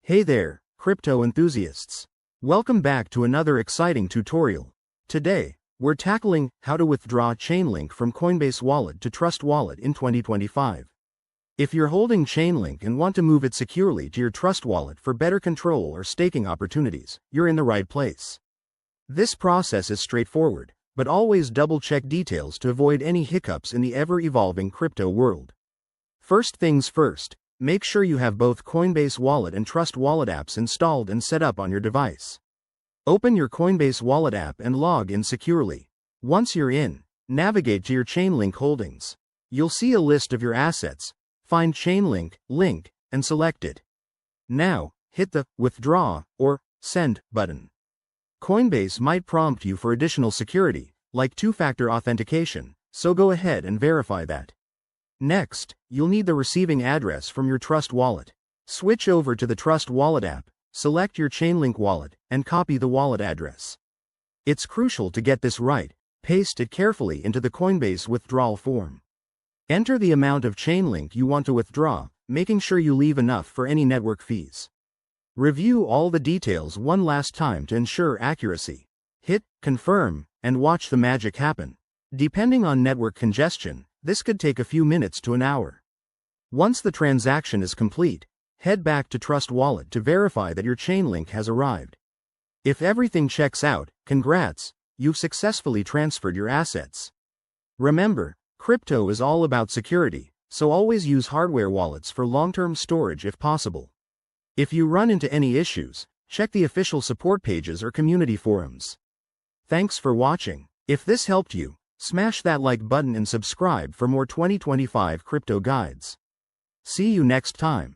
Hey there, crypto enthusiasts. Welcome back to another exciting tutorial. Today, we're tackling how to withdraw Chainlink from Coinbase wallet to Trust Wallet in 2025. If you're holding Chainlink and want to move it securely to your Trust Wallet for better control or staking opportunities, you're in the right place. This process is straightforward, but always double-check details to avoid any hiccups in the ever-evolving crypto world. First things first. Make sure you have both Coinbase Wallet and Trust Wallet apps installed and set up on your device. Open your Coinbase Wallet app and log in securely. Once you're in, navigate to your Chainlink holdings. You'll see a list of your assets. Find Chainlink, link, and select it. Now, hit the Withdraw or Send button. Coinbase might prompt you for additional security, like two-factor authentication, so go ahead and verify that. Next, you'll need the receiving address from your Trust Wallet. Switch over to the Trust Wallet app, select your Chainlink wallet, and copy the wallet address. It's crucial to get this right. Paste it carefully into the Coinbase withdrawal form. Enter the amount of Chainlink you want to withdraw, making sure you leave enough for any network fees. Review all the details one last time to ensure accuracy. Hit Confirm, and watch the magic happen. Depending on network congestion, this could take a few minutes to an hour. Once the transaction is complete, head back to Trust Wallet to verify that your Chainlink has arrived. If everything checks out, congrats, you've successfully transferred your assets. Remember, crypto is all about security, so always use hardware wallets for long-term storage if possible. If you run into any issues, check the official support pages or community forums. Thanks for watching. If this helped you, smash that like button and subscribe for more 2025 crypto guides. See you next time.